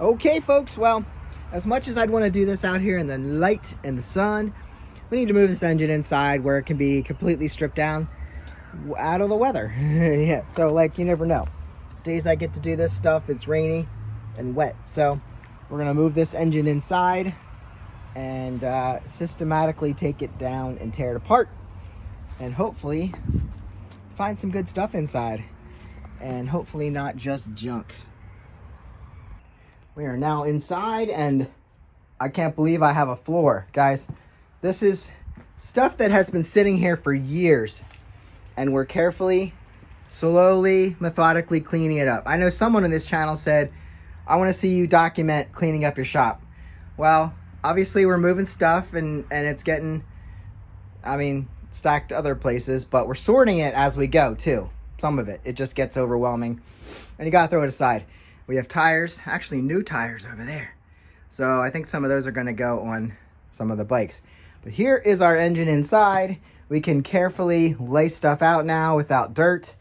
Okay, folks, well, as much as I'd want to do this out here in the light and the sun, we need to move this engine inside where it can be completely stripped down out of the weather. Yeah, so like you never know. Days I get to do this stuff, it's rainy and wet. So we're going to move this engine inside and systematically take it down and tear it apart and hopefully find some good stuff inside and hopefully not just junk. We are now inside and I can't believe I have a floor. Guys, this is stuff that has been sitting here for years and we're carefully, slowly, methodically cleaning it up. I know someone on this channel said, I want to see you document cleaning up your shop. Well, obviously we're moving stuff and it's getting, stacked other places, but we're sorting it as we go too. Some of it, it just gets overwhelming and you gotta throw it aside. We have tires, actually new tires over there. So I think some of those are gonna go on some of the bikes. But here is our engine inside. We can carefully lay stuff out now without dirt.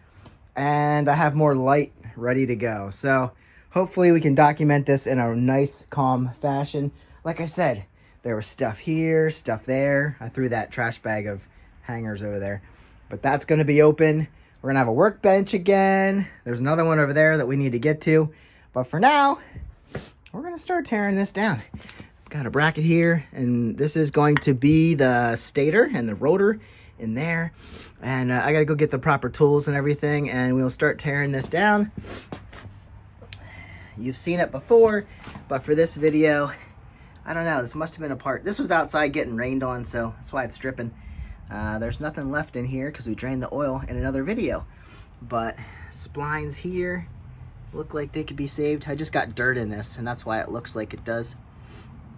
And I have more light ready to go. So hopefully we can document this in a nice, calm fashion. Like I said, there was stuff here, stuff there. I threw that trash bag of hangers over there. But that's gonna be open. We're gonna have a workbench again. There's another one over there that we need to get to. But for now, we're gonna start tearing this down. Got a bracket here, and this is going to be the stator and the rotor in there. And I gotta go get the proper tools and everything, and we'll start tearing this down. You've seen it before, but for this video, I don't know, this must have been a part. This was outside getting rained on, so that's why it's dripping. There's nothing left in here because we drained the oil in another video. But splines here look like they could be saved. I just got dirt in this, and that's why it looks like it does.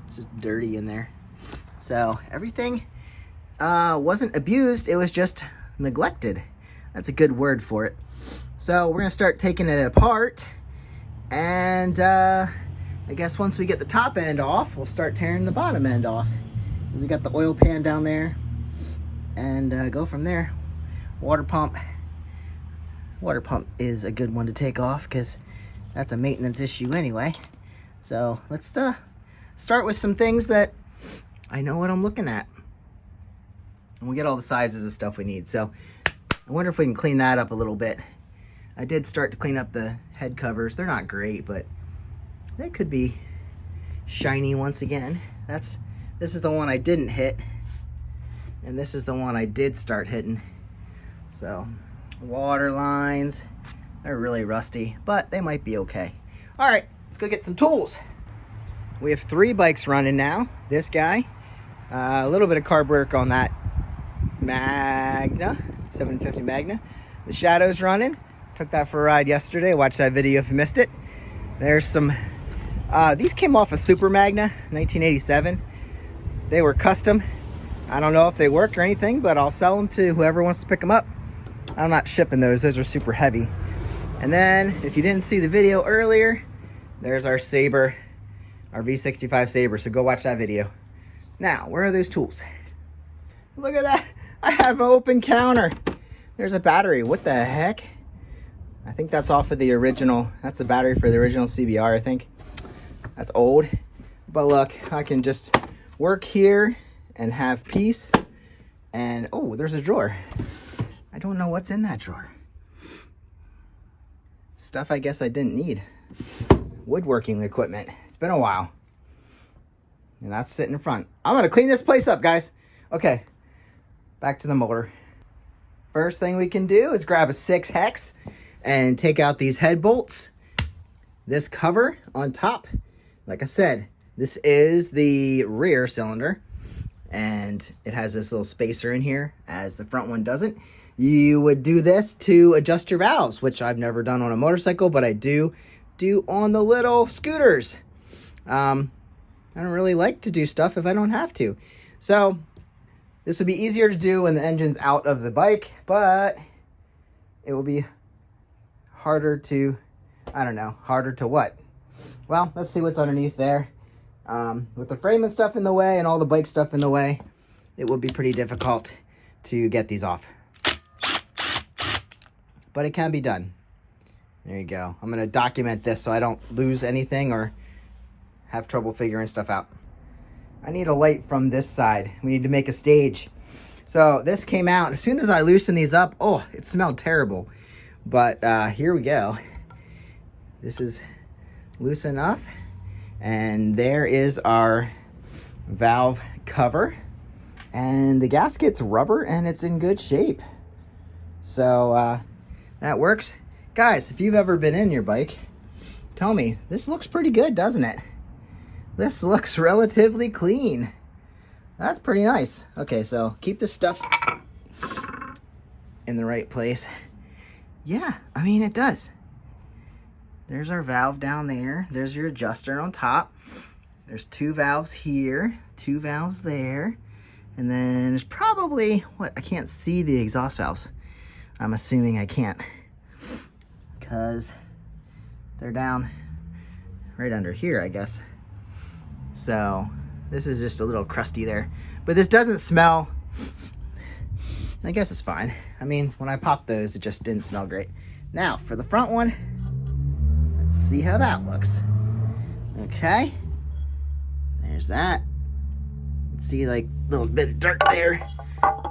It's just dirty in there. So everything wasn't abused, it was just neglected. That's a good word for it. So we're gonna start taking it apart, and I guess once we get the top end off, we'll start tearing the bottom end off. Because we got the oil pan down there, and go from there. Water pump is a good one to take off because that's a maintenance issue anyway. So let's start with some things that I know what I'm looking at. And we'll get all the sizes of stuff we need. So I wonder if we can clean that up a little bit. I did start to clean up the head covers. They're not great, but they could be shiny once again. This is the one I didn't hit. And this is the one I did start hitting. So water lines, they're really rusty, but they might be okay. All right, let's go get some tools. We have 3 bikes running now. This guy, a little bit of carb work on that Magna, 750 Magna. The Shadow's running. Took that for a ride yesterday. Watch that video if you missed it. There's some, these came off a Super Magna, 1987. They were custom. I don't know if they work or anything, but I'll sell them to whoever wants to pick them up. I'm not shipping those are super heavy. And then, if you didn't see the video earlier, there's our Sabre, our V45 Sabre, so go watch that video. Now, where are those tools? Look at that, I have an open counter. There's a battery, what the heck? I think that's off of the original, that's the battery for the original CBR, I think. That's old, but look, I can just work here and have peace. And, oh, there's a drawer. I don't know what's in that drawer. Stuff I guess I didn't need. Woodworking equipment. It's been a while. And that's sitting in front. I'm gonna clean this place up, guys. Okay, back to the motor. First thing we can do is grab a 6 hex and take out these head bolts. This cover on top, like I said, this is the rear cylinder. And it has this little spacer in here, as the front one doesn't. You would do this to adjust your valves, which I've never done on a motorcycle, but I do on the little scooters. I don't really like to do stuff if I don't have to. So this would be easier to do when the engine's out of the bike, but it will be harder to, I don't know, harder to what? Well, let's see what's underneath there. With the frame and stuff in the way and all the bike stuff in the way, it would be pretty difficult to get these off. But it can be done. There you go. I'm going to document this so I don't lose anything or have trouble figuring stuff out. I need a light from this side. We need to make a stage. So this came out, as soon as I loosened these up, oh, it smelled terrible. But here we go. This is loose enough. And there is our valve cover. And the gasket's rubber and it's in good shape. So that works. Guys, if you've ever been in your bike, tell me, this looks pretty good, doesn't it? This looks relatively clean. That's pretty nice. Okay, so keep this stuff in the right place. Yeah, I mean, it does. There's our valve down there. There's your adjuster on top. There's 2 valves here, 2 valves there. And then there's probably, what, I can't see the exhaust valves. I'm assuming I can't, because they're down right under here, I guess. So this is just a little crusty there, but this doesn't smell. I guess it's fine. I mean, when I popped those, it just didn't smell great. Now for the front one, let's see how that looks. Okay, there's that. See, like a little bit of dirt there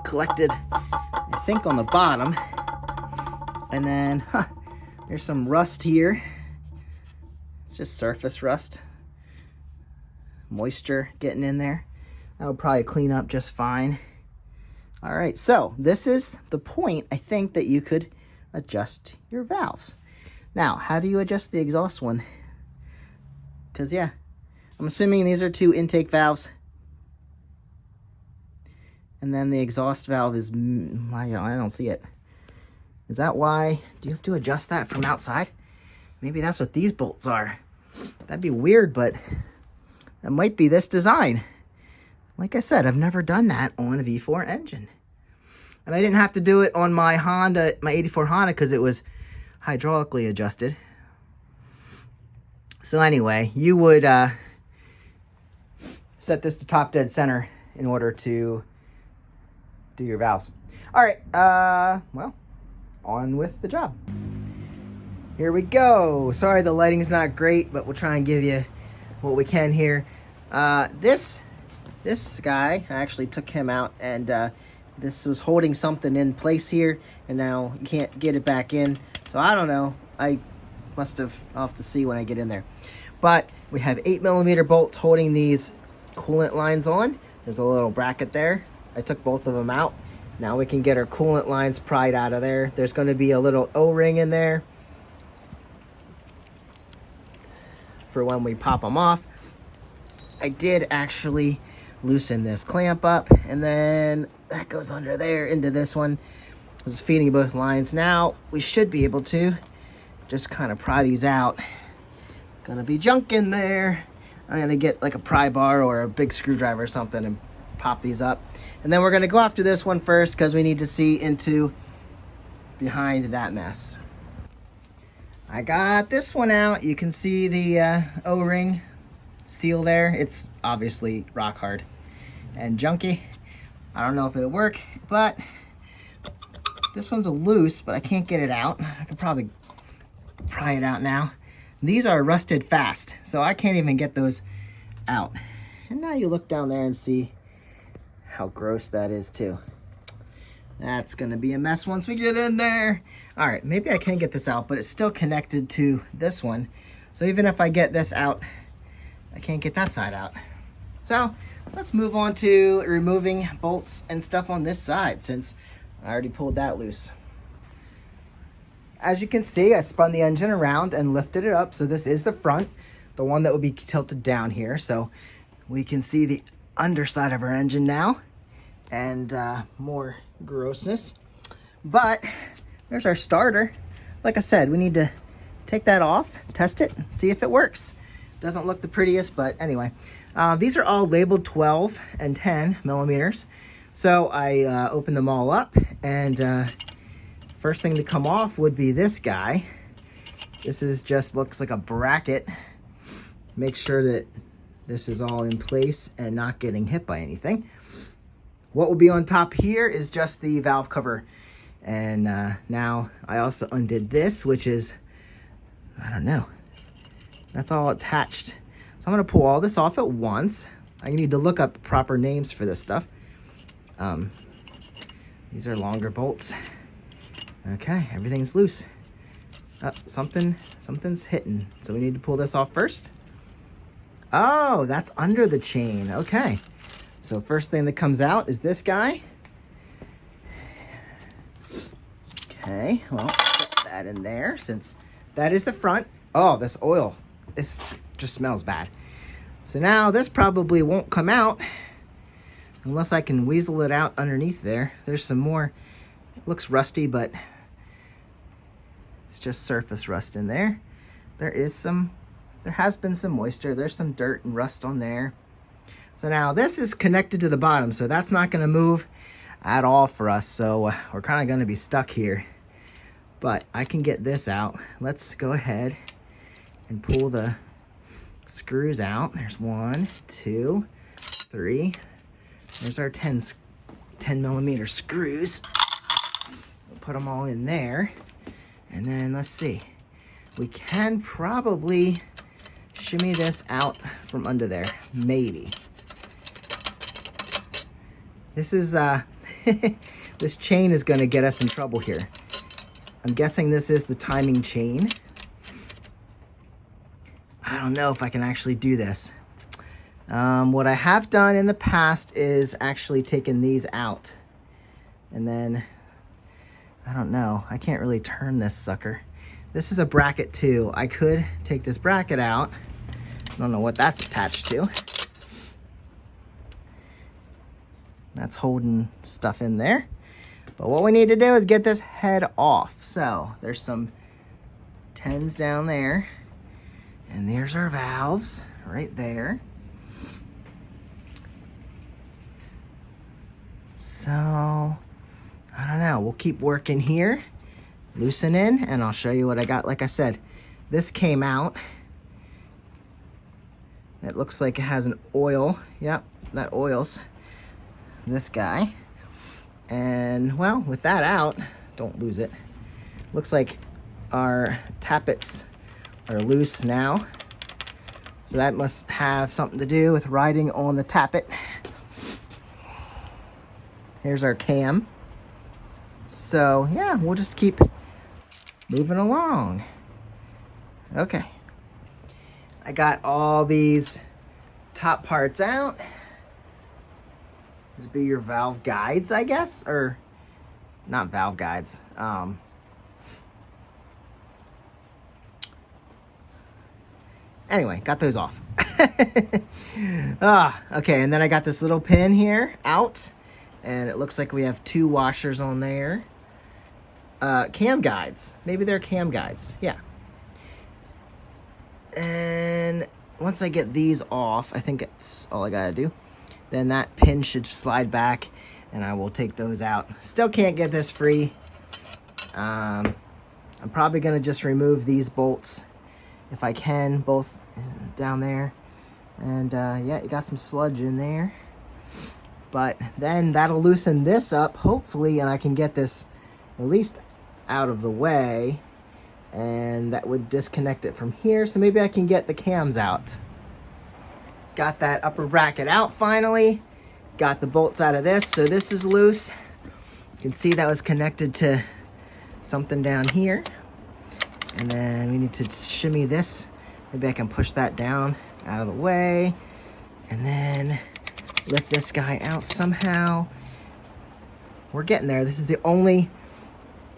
collected, I think, on the bottom. And then there's some rust here. It's just surface rust, moisture getting in there. That would probably clean up just fine. All right, so this is the point, I think, that you could adjust your valves. Now, how do you adjust the exhaust one? Because, yeah, I'm assuming these are 2 intake valves. And then the exhaust valve is, I don't see it. Is that why? Do you have to adjust that from outside? Maybe that's what these bolts are. That'd be weird, but that might be this design. Like I said, I've never done that on a V4 engine. And I didn't have to do it on my Honda, my 84 Honda, because it was hydraulically adjusted. So anyway, you would set this to top dead center in order to do your valves. All right, well, on with the job. Here we go. Sorry the lighting's not great, but we'll try and give you what we can here. This guy, I actually took him out, and this was holding something in place here, and now you can't get it back in. So I don't know. I'll have to see when I get in there. But we have 8mm bolts holding these coolant lines on. There's a little bracket there. I took both of them out. Now we can get our coolant lines pried out of there. There's going to be a little O-ring in there for when we pop them off. I did actually loosen this clamp up, and then that goes under there into this one. I was feeding both lines. Now we should be able to just kind of pry these out. Gonna be junk in there. I'm gonna get like a pry bar or a big screwdriver or something and pop these up. And then we're gonna go after this one first, because we need to see into behind that mess. I got this one out. You can see the O-ring seal there. It's obviously rock hard and junky. I don't know if it'll work, but this one's a loose, but I can't get it out. I could probably pry it out now. These are rusted fast, so I can't even get those out. And now you look down there and see how gross that is too. That's gonna be a mess once we get in there. All right, maybe I can get this out, but it's still connected to this one. So even if I get this out, I can't get that side out. So let's move on to removing bolts and stuff on this side, since I already pulled that loose. As you can see, I spun the engine around and lifted it up. So this is the front, the one that will be tilted down here. So we can see the underside of our engine now, and more grossness. But there's our starter. Like I said, we need to take that off, test it, see if it works. Doesn't look the prettiest, but anyway. These are all labeled 12 and 10 millimeters. So I opened them all up, and first thing to come off would be this guy. This is just looks like a bracket. Make sure that this is all in place and not getting hit by anything. What will be on top here is just the valve cover. And now I also undid this, which is, I don't know, that's all attached. So I'm going to pull all this off at once. I need to look up proper names for this stuff. These are longer bolts. Okay, everything's loose. Oh, something's hitting. So we need to pull this off first. Oh, that's under the chain. Okay. So first thing that comes out is this guy. Okay, well, put that in there since that is the front. Oh, this oil. This just smells bad. So now this probably won't come out unless I can weasel it out underneath there. There's some more. It looks rusty, but it's just surface rust in there. There has been some moisture. There's some dirt and rust on there. So now this is connected to the bottom, so that's not going to move at all for us. So we're kind of going to be stuck here. But I can get this out. Let's go ahead and pull the screws out. There's 1, 2, 3. There's our 10 millimeter screws. We'll put them all in there. And then let's see. We can probably shimmy this out from under there. Maybe. This is, this chain is going to get us in trouble here. I'm guessing this is the timing chain. I don't know if I can actually do this. What I have done in the past is actually taken these out. And then, I don't know. I can't really turn this sucker. This is a bracket too. I could take this bracket out. I don't know what that's attached to. That's holding stuff in there. But what we need to do is get this head off. So there's some 10s down there. And there's our valves right there. So, I don't know. We'll keep working here. Loosen in, and I'll show you what I got. Like I said, this came out. It looks like it has an oil. Yep, that oils this guy. And well, with that out, don't lose it. Looks like our tappets are loose now. So that must have something to do with riding on the tappet. Here's our cam. So yeah, we'll just keep moving along. Okay. I got all these top parts out. These would be your valve guides, I guess, or not valve guides. Anyway, got those off. Okay, and then I got this little pin here out, and it looks like we have 2 washers on there. Cam guides. Maybe they're cam guides. Yeah. And once I get these off, I think it's all I gotta do. Then that pin should slide back, and I will take those out. Still can't get this free. I'm probably gonna just remove these bolts if I can, both down there. And yeah, you got some sludge in there. But then that'll loosen this up, hopefully, and I can get this at least out of the way. And that would disconnect it from here, so maybe I can get the cams out. Got that upper bracket out finally. Got the bolts out of this, so this is loose. You can see that was connected to something down here. And then we need to shimmy this. Maybe I can push that down out of the way. And then lift this guy out somehow. We're getting there. This is the only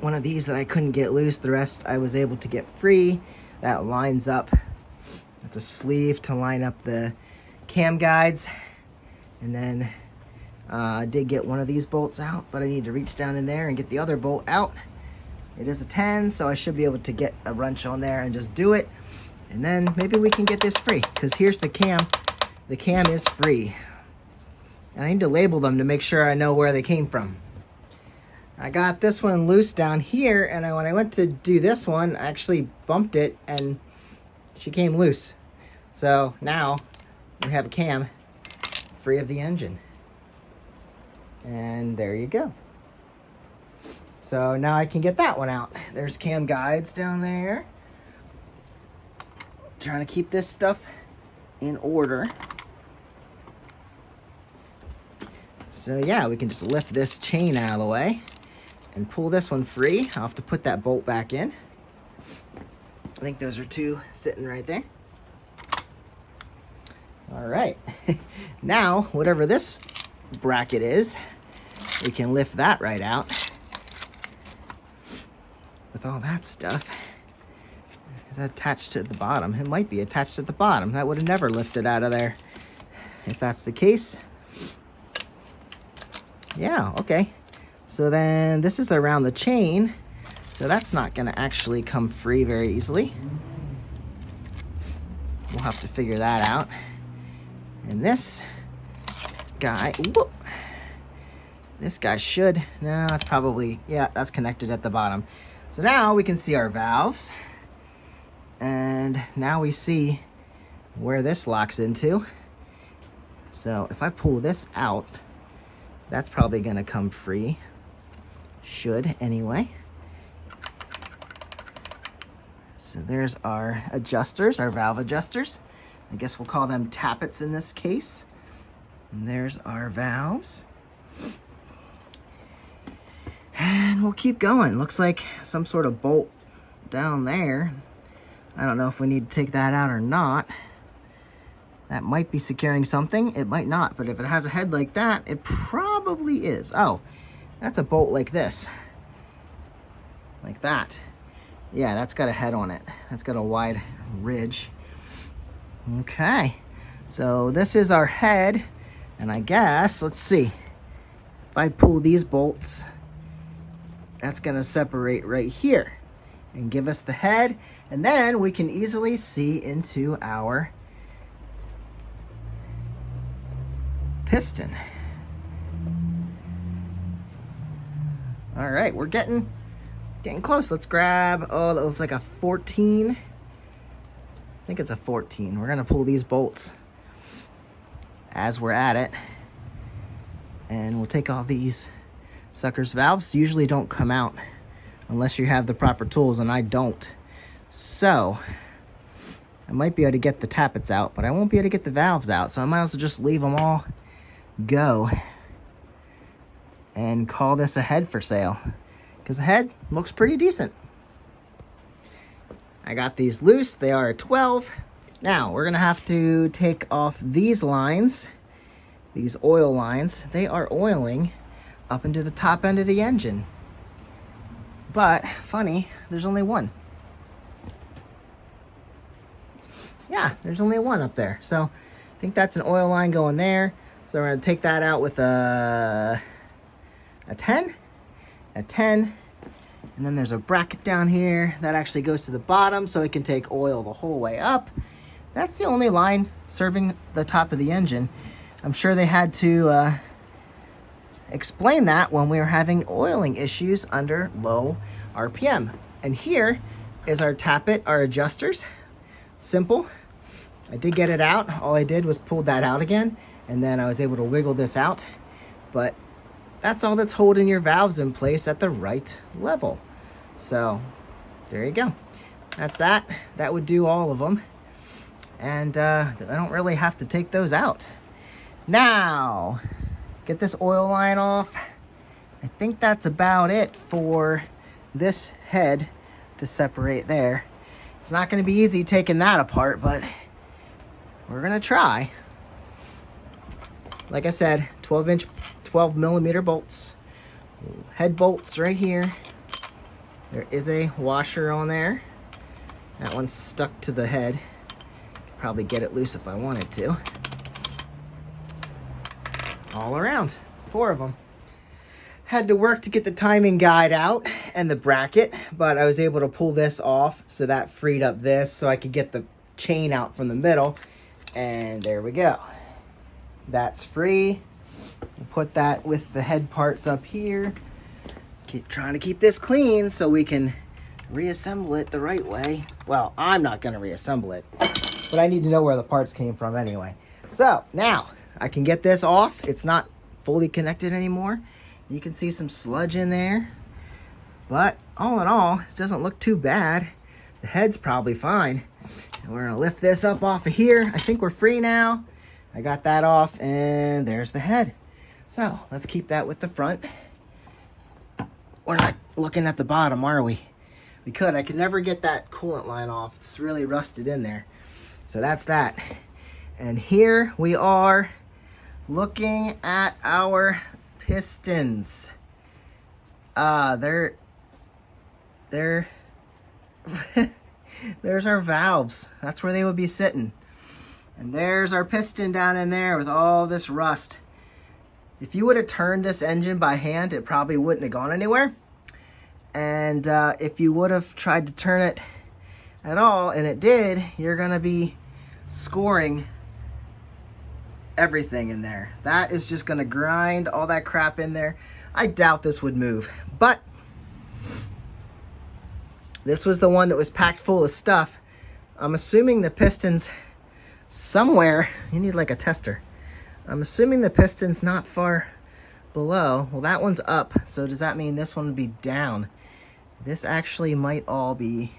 one of these that I couldn't get loose. The rest I was able to get free. That lines up. It's a sleeve to line up the cam guides. And then I did get one of these bolts out, but I need to reach down in there and get the other bolt out. It is a 10, so I should be able to get a wrench on there and just do it. And then maybe we can get this free, because here's the cam. The cam is free. And I need to label them to make sure I know where they came from. I got this one loose down here, and when I went to do this one, I actually bumped it, and she came loose. So now we have a cam free of the engine. And there you go. So now I can get that one out. There's cam guides down there. Trying to keep this stuff in order. So yeah, we can just lift this chain out of the way and pull this one free. I'll have to put that bolt back in. I think those are two sitting right there. All right, now whatever this bracket is, we can lift that right out with all that stuff. Is that attached to the bottom? It might be attached to the bottom. That would have never lifted out of there if that's the case. Yeah, okay. So then this is around the chain, so that's not gonna actually come free very easily. We'll have to figure that out. And this guy, whoop, this guy should, no, that's probably, yeah, that's connected at the bottom. So now we can see our valves. And now we see where this locks into. So if I pull this out, that's probably gonna come free. Should anyway. So there's our adjusters, our valve adjusters. I guess we'll call them tappets in this case. And there's our valves. And we'll keep going. Looks like some sort of bolt down there. I don't know if we need to take that out or not. That might be securing something. It might not, but if it has a head like that, it probably is. Oh, that's a bolt like this. Like that. Yeah, that's got a head on it. That's got a wide ridge. Okay, so this is our head, and I guess, let's see, if I pull these bolts, that's gonna separate right here and give us the head, and then we can easily see into our piston. All right, we're getting close. Let's grab, oh, that looks like a 14. I think it's a 14. We're gonna pull these bolts as we're at it, and we'll take all these suckers. Valves usually don't come out unless you have the proper tools, and I don't. So I might be able to get the tappets out, but I won't be able to get the valves out, so I might as well just leave them all go and call this a head for sale, because the head looks pretty decent. I got these loose. They are a 12. Now we're gonna have to take off these lines, these oil lines. They are oiling up into the top end of the engine. But funny, there's only one. Yeah, there's only one up there. So I think that's an oil line going there. So we're gonna take that out with a 10. And then there's a bracket down here that actually goes to the bottom so it can take oil the whole way up. That's the only line serving the top of the engine. I'm sure they had to explain that when we were having oiling issues under low RPM. And here is our tappet, our adjusters. Simple. I did get it out. All I did was pull that out again, and then I was able to wiggle this out. But that's all that's holding your valves in place at the right level. So there you go. That's that. That would do all of them. And I don't really have to take those out. Now, get this oil line off. I think that's about it for this head to separate there. It's not going to be easy taking that apart, but we're going to try. Like I said, 12 millimeter bolts. Head bolts right here. There is a washer on there. That one's stuck to the head. Could probably get it loose if I wanted to. All around, 4 of them. Had to work to get the timing guide out and the bracket, but I was able to pull this off, so that freed up this so I could get the chain out from the middle. And there we go. That's free. We'll put that with the head parts up here. Keep trying to keep this clean so we can reassemble it the right way. Well, I'm not going to reassemble it, but I need to know where the parts came from anyway. So now I can get this off. It's not fully connected anymore. You can see some sludge in there, but all in all, it doesn't look too bad. The head's probably fine. And we're gonna lift this up off of here. I think we're free now. I got that off, and there's the head. So let's keep that with the front. We're not looking at the bottom, are we? We could. I could never get that coolant line off. It's really rusted in there. So that's that. And here we are looking at our pistons. They're there's our valves. That's where they would be sitting. And there's our piston down in there with all this rust. If you would have turned this engine by hand, it probably wouldn't have gone anywhere. And if you would have tried to turn it at all, and it did, you're gonna be scoring everything in there. That is just gonna grind all that crap in there. I doubt this would move, but this was the one that was packed full of stuff. I'm assuming the piston's somewhere. You need like a tester. I'm assuming the piston's not far below. Well, that one's up, so does that mean this one would be down? This actually might all be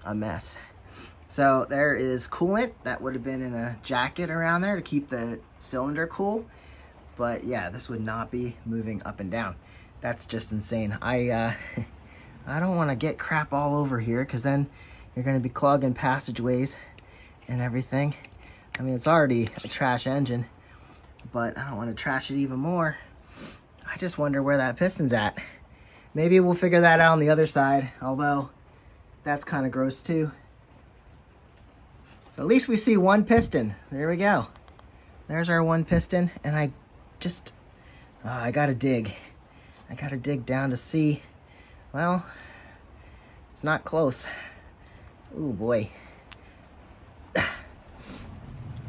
a mess. So there is coolant that would have been in a jacket around there to keep the cylinder cool. But yeah, this would not be moving up and down. That's just insane. I don't want to get crap all over here, because then you're going to be clogging passageways and everything. I mean, it's already a trash engine, but I don't want to trash it even more. I just wonder where that piston's at. Maybe we'll figure that out on the other side, although that's kind of gross too. So at least we see one piston. There we go. There's our one piston, and I gotta dig. I gotta dig down to see. Well, it's not close. Ooh, boy.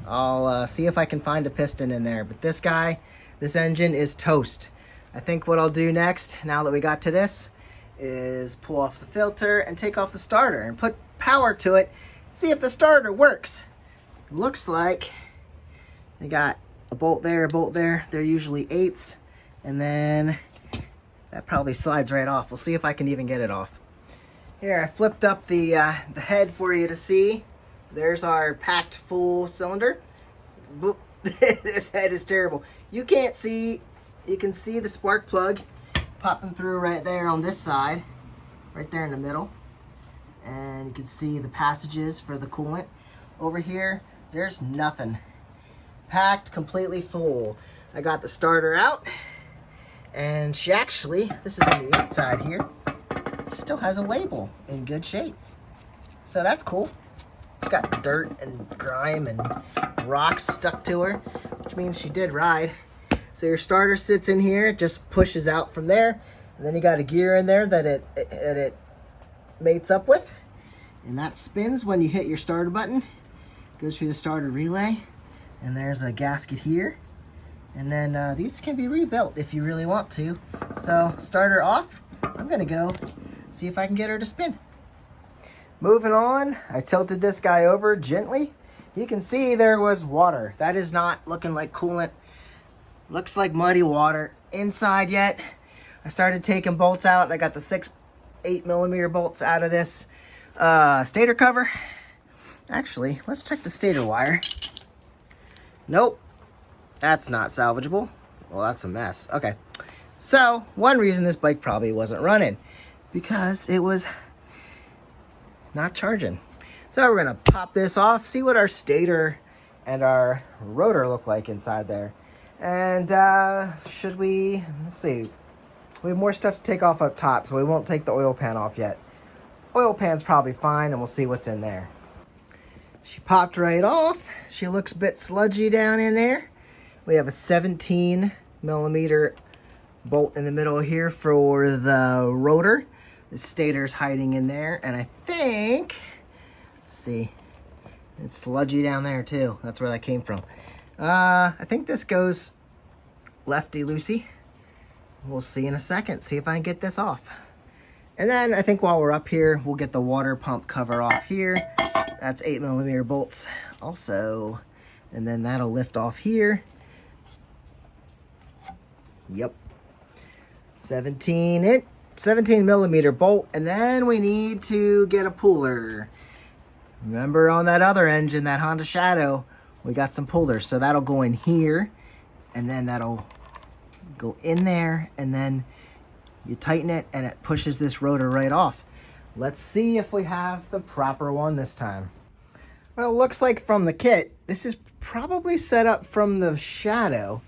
I'll see if I can find a piston in there. But this engine is toast. I think what I'll do next, now that we got to this, is pull off the filter and take off the starter and put power to it. See if the starter works. It looks like they got a bolt there, a bolt there. They're usually 8s. And then that probably slides right off. We'll see if I can even get it off. Here, I flipped up the head for you to see. There's our packed full cylinder. This head is terrible. You can't see, you can see the spark plug popping through right there on this side, right there in the middle. And you can see the passages for the coolant. Over here, there's nothing. Packed completely full. I got the starter out, and she actually, this is on the inside here, still has a label in good shape. So that's cool. It's got dirt and grime and rocks stuck to her, which means she did ride. So your starter sits in here, it just pushes out from there, and then you got a gear in there that it mates up with, and that spins when you hit your starter button. Goes through the starter relay, and there's a gasket here, and then these can be rebuilt if you really want to. So starter off, I'm gonna go see if I can get her to spin. Moving on, I tilted this guy over gently. You can see there was water. That is not looking like coolant. Looks like muddy water. Inside yet, I started taking bolts out. I got the 8mm bolts out of this stator cover. Actually, let's check the stator wire. Nope, that's not salvageable. Well, that's a mess. Okay, so one reason this bike probably wasn't running, because it was not charging. So we're gonna pop this off, see what our stator and our rotor look like inside there. And should we, let's see, we have more stuff to take off up top, so we won't take the oil pan off yet. Oil pan's probably fine, and we'll see what's in there. She popped right off. She looks a bit sludgy down in there. We have a 17mm bolt in the middle here for the rotor. The stator's hiding in there, and I think, let's see, it's sludgy down there too. That's where that came from. I think this goes lefty-loosey. We'll see in a second, see if I can get this off. And then I think while we're up here, we'll get the water pump cover off here. That's 8mm bolts also. And then that'll lift off here. Yep. 17 inch. 17mm bolt, and then we need to get a puller. Remember on that other engine, that Honda Shadow, we got some pullers. So that'll go in here, and then that'll go in there, and then you tighten it and it pushes this rotor right off. Let's see if we have the proper one this time. Well, it looks like from the kit, this is probably set up from the Shadow.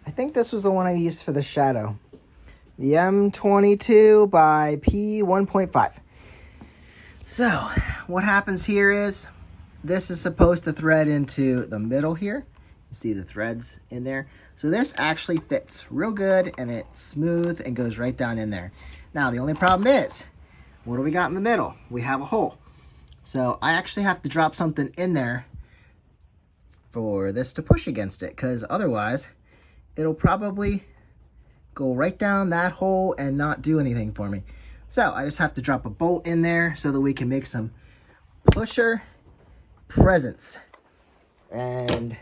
I think this was the one I used for the Shadow. The M22 by P1.5. So, what happens here is, this is supposed to thread into the middle here. You see the threads in there. So this actually fits real good, and it's smooth and goes right down in there. Now, the only problem is, what do we got in the middle? We have a hole. So I actually have to drop something in there for this to push against it, because otherwise it'll probably go right down that hole and not do anything for me. So I just have to drop a bolt in there so that we can make some pusher presents. And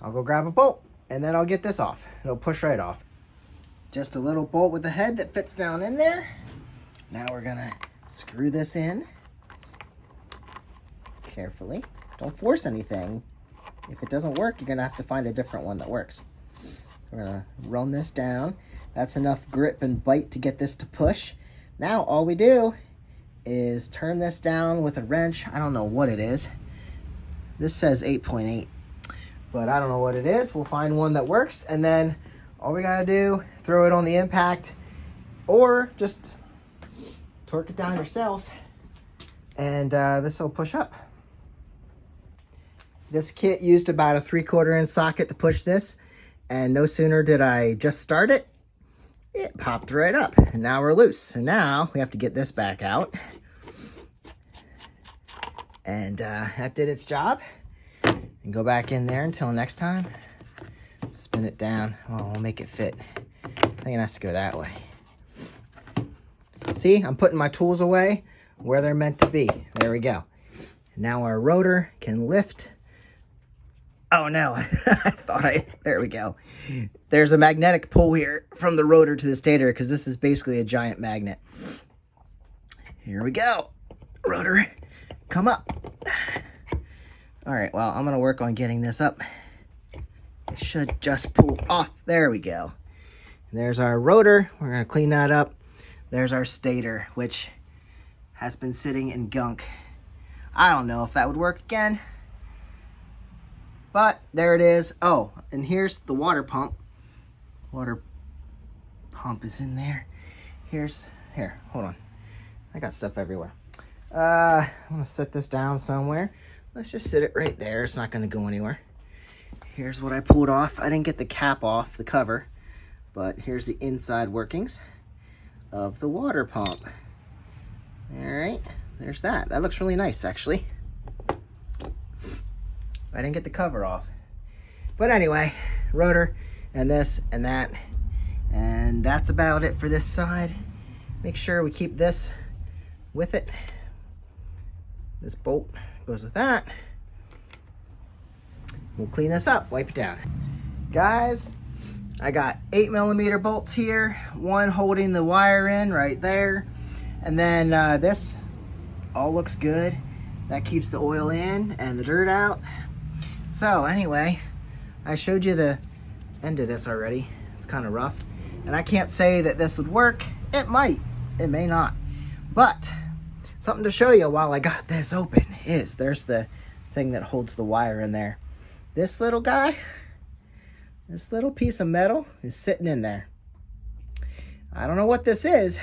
I'll go grab a bolt, and then I'll get this off. It'll push right off. Just a little bolt with a head that fits down in there. Now we're gonna screw this in carefully. Don't force anything. If it doesn't work, you're gonna have to find a different one that works. We're gonna run this down. That's enough grip and bite to get this to push. Now all we do is turn this down with a wrench. I don't know what it is. This says 8.8, but I don't know what it is. We'll find one that works, and then all we gotta do, throw it on the impact, or just torque it down yourself, and this will push up. This kit used about a 3/4 inch socket to push this, and no sooner did I just start it, it popped right up, and now we're loose. So now we have to get this back out, and that did its job. And go back in there until next time. Spin it down. Well, we'll make it fit. I think it has to go that way. See, I'm putting my tools away where they're meant to be. There we go. Now our rotor can lift. Oh no, there we go. There's a magnetic pull here from the rotor to the stator, because this is basically a giant magnet. Here we go. Rotor, come up. All right, well, I'm gonna work on getting this up. It should just pull off. There we go. There's our rotor. We're gonna clean that up. There's our stator, which has been sitting in gunk. I don't know if that would work again, but there it is. Oh, and here's the water pump. Water pump is in there. Here, hold on. I got stuff everywhere. I'm gonna set this down somewhere. Let's just sit it right there. It's not gonna go anywhere. Here's what I pulled off. I didn't get the cap off the cover, but here's the inside workings of the water pump. All right, there's that. That looks really nice, actually. I didn't get the cover off. But anyway, rotor and this and that. And that's about it for this side. Make sure we keep this with it. This bolt goes with that. We'll clean this up, wipe it down. Guys, I got 8mm bolts here, one holding the wire in right there. And then this all looks good. That keeps the oil in and the dirt out. So anyway, I showed you the end of this already. It's kind of rough. And I can't say that this would work. It might, it may not. But something to show you while I got this open is, there's the thing that holds the wire in there. This little guy, this little piece of metal is sitting in there. I don't know what this is,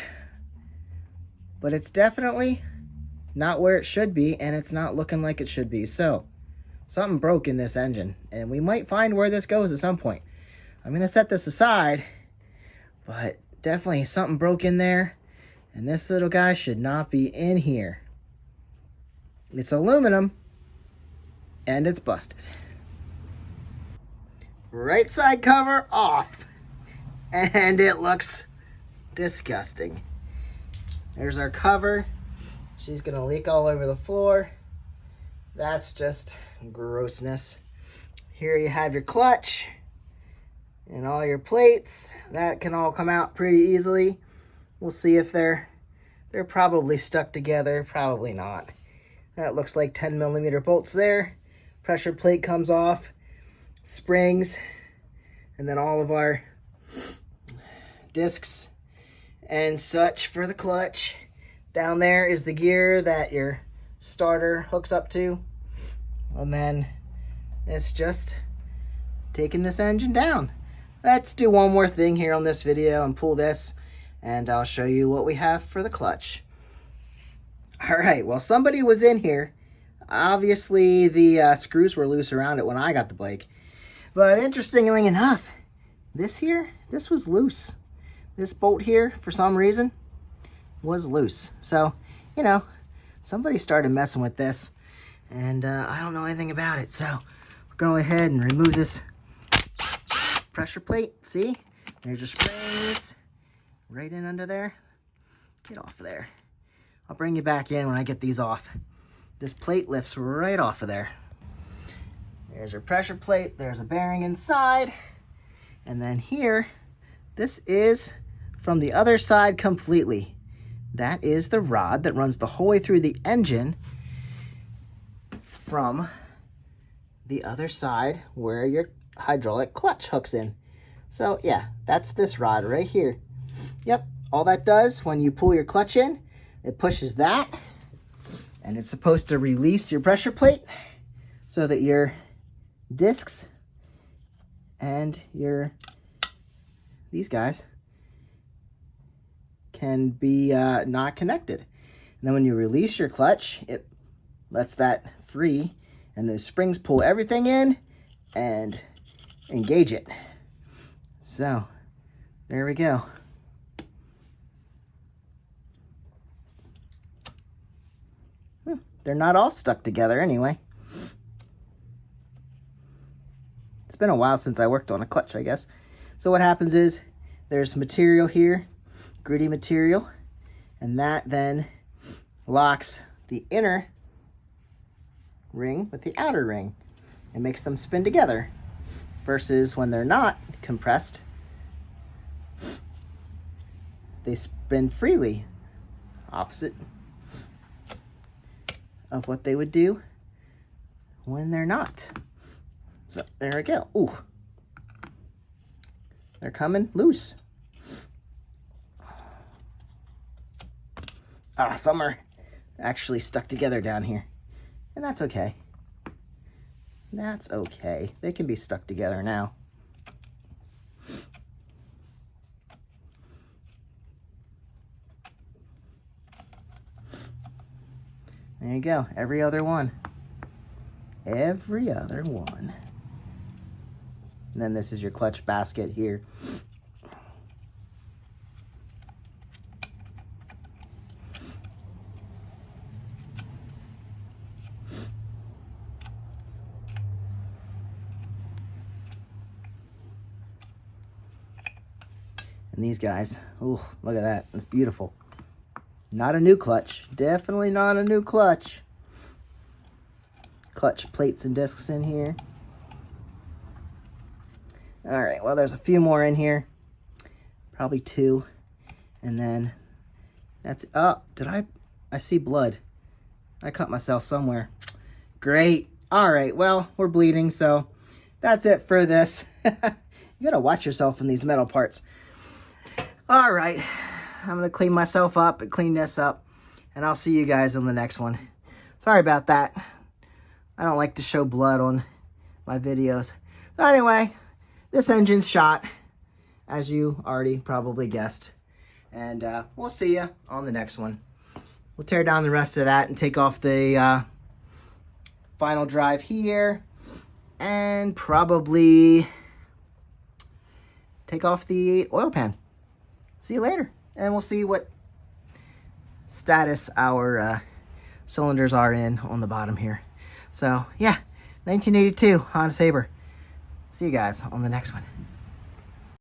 but it's definitely not where it should be, and it's not looking like it should be. So something broke in this engine, and we might find where this goes at some point. I'm gonna set this aside, but definitely something broke in there, and this little guy should not be in here. It's aluminum, and it's busted. Right side cover off, and it looks disgusting. There's our cover. She's gonna leak all over the floor. That's just grossness. Here you have your clutch and all your plates. That can all come out pretty easily. We'll see if they're probably stuck together, probably not. That looks like 10mm bolts there. Pressure plate comes off, springs, and then all of our discs and such for the clutch. Down there is the gear that your starter hooks up to. And then it's just taking this engine down. Let's do one more thing here on this video and pull this, and I'll show you what we have for the clutch. All right, well, somebody was in here. Obviously, the screws were loose around it when I got the bike. But interestingly enough, this was loose. This bolt here, for some reason, was loose. So, you know, somebody started messing with this, and I don't know anything about it. So we're going to go ahead and remove this pressure plate. See? There's your springs right in under there. Get off of there. I'll bring you back in when I get these off. This plate lifts right off of there. There's your pressure plate. There's a bearing inside. And then here, this is from the other side completely. That is the rod that runs the whole way through the engine from the other side where your hydraulic clutch hooks in. So yeah, that's this rod right here. Yep, all that does when you pull your clutch in, it pushes that, and it's supposed to release your pressure plate so that your discs and these guys can be not connected. And then when you release your clutch, it lets that free, and those springs pull everything in and engage it. So there we go. They're not all stuck together anyway. It's been a while since I worked on a clutch, I guess. So what happens is there's material here, gritty material, and that then locks the inner ring with the outer ring and makes them spin together, versus when they're not compressed, they spin freely, opposite of what they would do when they're not. So there we go. Ooh, they're coming loose. Some are actually stuck together down here, and that's okay. That's okay. They can be stuck together now. There you go. Every other one. Every other one. And then this is your clutch basket here. And these guys, ooh, look at that. That's beautiful. Not a new clutch. Definitely not a new clutch. Clutch plates and discs in here. All right, well, there's a few more in here. Probably 2. And then that's, oh, I see blood. I cut myself somewhere. Great. All right, well, we're bleeding, so that's it for this. You gotta watch yourself in these metal parts. All right, I'm gonna clean myself up and clean this up, and I'll see you guys in the next one. Sorry about that. I don't like to show blood on my videos. So anyway, this engine's shot, as you already probably guessed. And we'll see you on the next one. We'll tear down the rest of that and take off the final drive here, and probably take off the oil pan. See you later, and we'll see what status our cylinders are in on the bottom here. So yeah, 1982 Honda Sabre. See you guys on the next one.